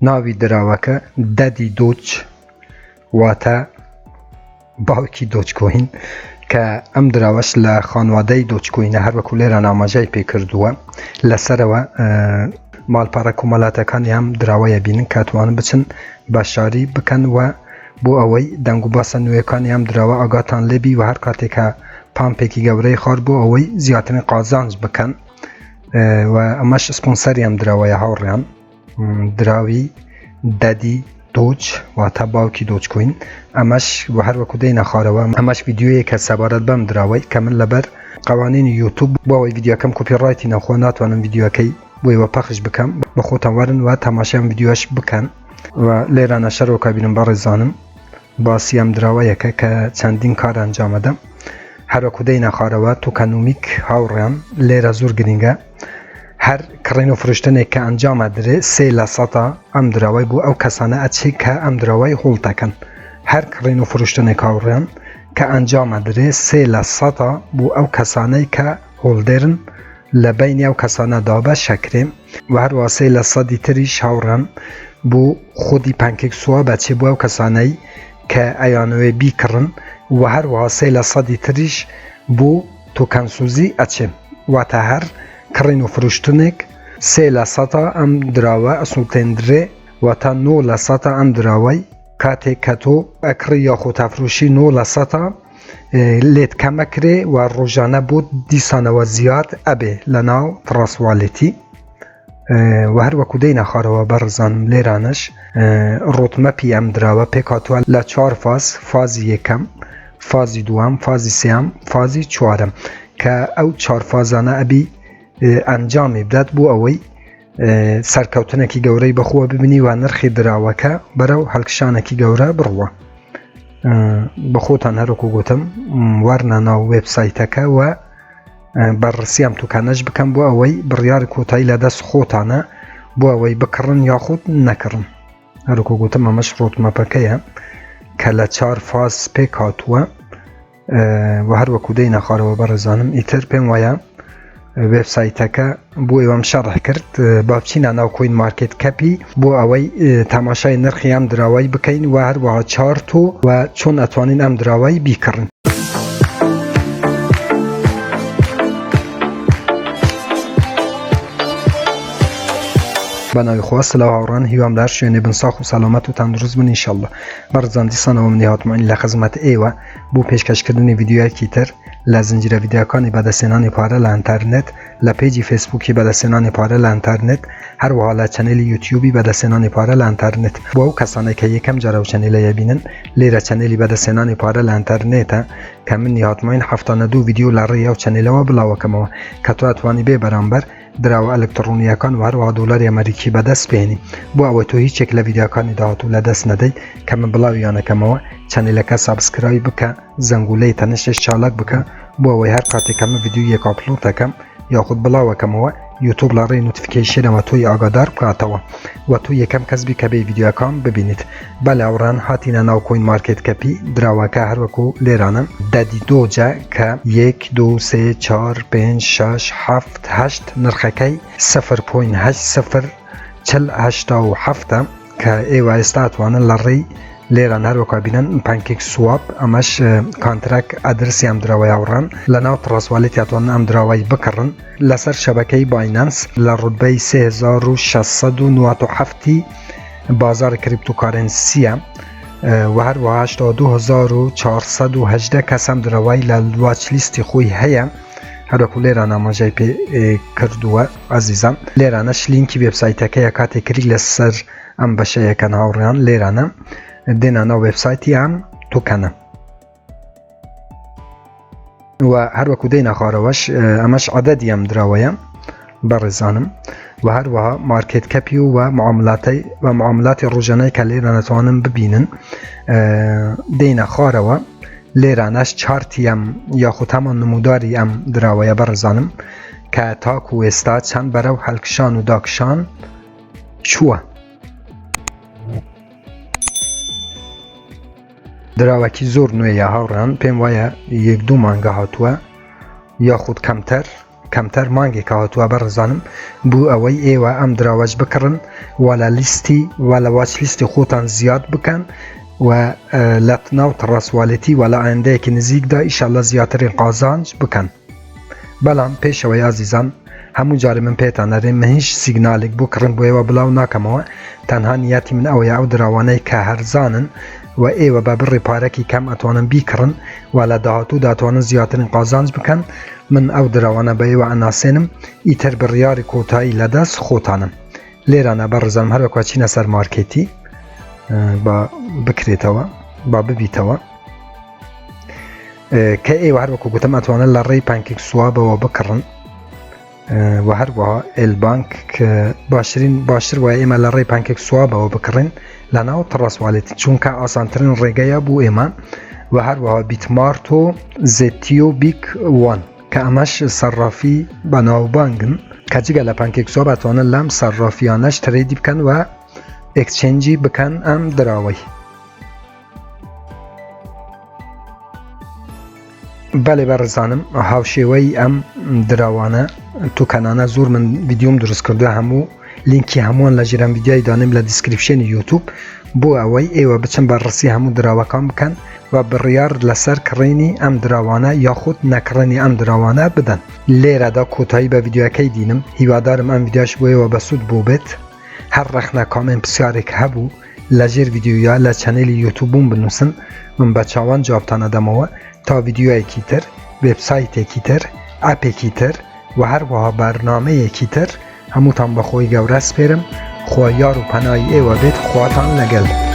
ناوی دراوەکە دەدی دۆچ واتە باوکی دۆچکۆین کە ئەم دراوەش لە خانوادەی دۆچکۆینە هەروەکو لێرە ئاماژەی پێ کردووە لەسەرەوە ماڵپەڕە کومەلاتەکانی ئەم دراوەیە بینن کاتوانن بچن باششاری بکەن و بۆ ئەوەی دەنگ و باسە نوێیەکانی ئەم دراوە ئاگاتان لێبی و هەر کاتێکە پامپێکی گەورەی خار بۆ ئەوەی زیاترین قازانج بکەن و ئەمەش سپۆنسەری ئەم دراوەیە هاوڕێیان دراوی دەدی دۆچ واتە باوکی دۆچکۆین ئەمەش و هەروەکو دەینە خارەوە ئەمەش ڤیددیۆیە کە سەبارەت بەم دراوەی کە من لەبەر قوانینی یوتیوب بۆ ئەوەی ڤیددیۆکەم کۆپیڕایتی نەخۆ ناتوانم ڤیددیۆکەی بۆیەوە پەخش بکەم بە خۆتان وەرن و تەماشای ڤیددیۆش بکەن و لێرانە شەرۆکە بینم بەڕێزانم باسی ئەم دراوەیەکە کە چەندین کار ئەنجامەدە هەروەکو دەینە خارەوە توکەنومیک هاوڕێیان لێرە زۆر گرنگە هەر کڕین و فرشتنێک کە ئەنجامە درێ 3% ئەم دراوەی بوو ئەو کەسانە ئەچێ کە ئەم دراوەی هوڵتەکەن هەر کڕین و فرشتنێک هاوڕێیان کە ئەنجامە درێ 3% بوو ئەو کەسانەی کە هۆڵدێرن لە بینی ئەو کەسانەدا بە شەکرێم و هەروە 3% تریش هاوڕێیان بوو خودی پانکێک سووا بەچێ بۆ ئەو کەسانەی کە ئەیانوێ بیکڕن و هەروەها 3% تریش بوو توکەنسوزی ئەچێ واتە هەر کڕین و فرۆشتنێک 3% ئەم دراوە ئەسوڵتێندرێ واتە 9% ئەم دراوەی کاتێک کە تۆ ئەکڕی یاخۆ تافرۆشی 9% لێت کەمەکرێ و ڕۆژانە بۆ دیسانەوە زیاد ئەبێ لە ناو تڕاسواڵێتی و هەروەکو دەینە خارەوە بەڕزانم لێرانش ڕۆتمەپی ئەم دراوە پێک هاتووە لە 4 فاز فازی یەکەم فازی دووەم فازی سێم فازی چوارەم کە ئەو 4 فازانە ئەبی ئەنجامی بدات بۆ ئەوەی سەرکەوتنێکی گەورەی بەخۆوە ببینی و نرخی دراوەکە بەرەو هەڵکشانێکی گەورە بڕوە بە خۆتان هەروەکو گوتم وەرنە ناو وێبسایتەکە و بەڕسیام توکانەش بکەم بۆ ئەوەی بڕیاری کۆتایی لە دەست خۆتانە بۆ ئەوەی بکڕن یاخود نەکڕن هەروەکو گوتم ئەمەش ڕۆتمەپەکەیە کە لە 4 فاز پێک هاتووە و هەروەکو دەینە خارەوە بەڕێزانم ئیتر پێم وایە وێبسایتەکە بۆ ئێوەم شەڕح کرد با بچینە ناو کۆین مارکێت کەپی بۆ ئەوەی تەماشای نرخی ئەم دراوەی بکەین و هەروەها چارتۆ و چۆن ئەتوانین ئەم دراوەی بیکڕن بەناوی خوا سلااو هاوڕان هیوام لەر شوێنێ بن ساخ و سەلامەت و تەندروست بن ئینشەڵڵا بەڕزان دیسانەوە منی هاتمانی لە خزمەت ئێوە بۆ پێشکەشکردنی ڤیددیۆیەکی تر لە زنجیرە ڤیددیۆکانی بەدەستێنانی پارە لە ئینتەرنێت لە پێیجی فێسبووکی بەدەستێنانی پارە لە ئینتەرنێت هەروەها لە چەنێلی یوتیوبی بەدەستێنانی پارە لە ئینتەرنێت بۆ ئەو کەسانێک کە یەکەم جارە و چەنێلەیە بینن لێرە چەنێلی بەدەستێنانی پارە لە ئینتەرنێتە کە منی هاتمین 72 ڤیددیۆ لە ڕێی ئەو چەنێلەوە بڵاوەکەمەوە کە تو ئەتوانی بێ بەرامبەر دراوە ئەلکترۆنیەکان و هەروەها دۆلاری ئەمریکی بەدەست بێنی بۆ ئەوەی تۆ هیچێک لە ڤیددیۆکانی داهاتوو لە دەست نەدەی کە من بڵاویانەکەمەوە چەنێلەکە سابسکرایب بکە زەنگولەی تەنشش چالاک بکە بۆ ئەوەی هەر کاتێکەمە ڤیددیۆیەک ئاپلۆد دەکەم یاخود بڵاوەکەمەوە یوتیوب لە ڕێی نوتیفیکیشنەوە تۆی ئاگادار بکاتەوە و تو یەکەم کەسبی کە بێ ڤیددیۆکان ببینیت بەلاوڕان هاتینە ناو کۆین مارکێت کەپی دراوەکە هەروەکو لێرانە دەدی دۆجە کە 1 2 3 4 5 6 7 8 نرخەکەی 0.80 کە ئێوە ئێستا ئەتوانن لە ڕێی لێران هەروەکە بینن پانکێک سواب ئەمەش کانتراک ئەدرسی ئەم دراوەی هاوڕان لە ناو تڕاسواڵێتی ئەتوانن ئەم دراوەی بکڕن لەسەر شەبەکەی باینانس لە ڕوتبەی 3697 بازار کریپتۆکارنسیە و هەروەها 82418 کەس ئەم دراوەی لە واچلیستی خۆی هەیە هەروەکو لێران ئاماژەی پێ کردووە ئازیزان لێرانەش لینکی وێبسایتەکەیە کاتێک کلیک لەسەر ئەم بەشەیەکەن هاوڕێیان لێرانە دێنە ناو وێبسایتی ئەم توکەنە و هەروەکو دەینە خارەوەش ئەمەش عەدەدی ئەم دراوەیە بەڕێزانم و هەروەها مارکێت کەپی و معاملاتی ڕۆژانەی کە لێرە نەتوانن ببینن دەینە خارەوە لێرانەش چارتی ئەم یاخود هەمان نموداری ئەم دراوەیە بەڕێزانم کە تاکو ئێستا چەند بەرەو هەڵکشان و داکشان چووە دراوەکی زۆر نوێیە هاوڕان پێم وایە 1-2 مانگە هاتووە یاخود کەمتر کەمتەر مانگێک هاتووە بەڕێزانم بوو ئەوەی ئێوە ئەم دراوەش بکڕن و لە لیستی و لە واچ لیستی خۆتان زیاد بکەن و لە ناو ڕاستواڵێتی و لە ئایندەیەکی نزیکدا ئیشەڵڵا زیاترین قازانج بکەن. بەڵام پێشەوەی ئازیزان هەموو جارێ من پێتان ئەرێم من هیچ سیگنالێک بۆ کڕن بۆ ئێوە بڵاو ناکەمەوە، تەنها نیەتی من ئەوەیە ئەو دراوانەی کە هەرزانن و ئێوە بە بڕێ پارەکی کەم ئەتوانن بیکڕن و لە داهاتوو داتوانن زیاترین قازانج بکەن. من ئەو دراوانە بە ئێوە ئەناسێنم ئیتر بڕیاری کۆتایی لەدەست خۆتانم. لێرانە بەڕێزانم هەروەکو چینە سەر مارکێتی با بکرێتەوە با ببیتەوە کە ئێوە هەروەکو گوتم ئەتوانن لە ڕێی پانکێک سوابەوە بکڕن و هەروەها ئێلبانک کە باشتر وایە ئێمە لە ڕێی پانکێک سوابەوە بکڕین لە ناو ڕاستواڵێتی چونکە ئاسانترین ڕێگەیە بوو ئێمە و هەروەها بیتمارت و زێتیۆ بیک وان کە ئەمەش سەرڕافی بەناوبانگن کە جگە لە پانکێک سواب ئەتوانن لەم سەرڕافیانەش ترێدی بکەن و ئێکسچێنجی بکەن ئەم دراوەی. بەڵێ بەڕێزانم هاوشێوەی ئەم دراوانە توکەنانە زۆر من ڤیدیۆم دروست کردووە هەموو لینکی هەمووان لە ژێران ڤیدیۆی دانیم لە دیسکریپشنی یوتیوب بۆ ئەوەی ئێوە بچن بەڕێسی هەموو دراوەکان بکەن و بڕیار لەسەر کڕینی ئەم دراوانە یاخود نەکڕنی ئەم دراوانە بدەن. لێرەدا کۆتایی بە ڤیدیۆەکەی دینم هیوادارم ئەم ڤیدیۆش بۆ ئێوە بەسوود بۆ بێت. هەر ڕەخنە کامنت پرسیارێک هەبوو لە ژێر ڤیدیۆیە لە چەنێلی یوتیوبم بنووسن من بە چاوان جوابتان ئەدەمەوە تا ڤیدیۆیەکی تر، وێبسایتێکی تر، ئاپێکی تر و هەروەها بەرنامەیەکی تر هەمووتان بەخۆی گەورە سپێرم. خوا یار و پەنای ئێوە بێت، خواتان لەگەڵ.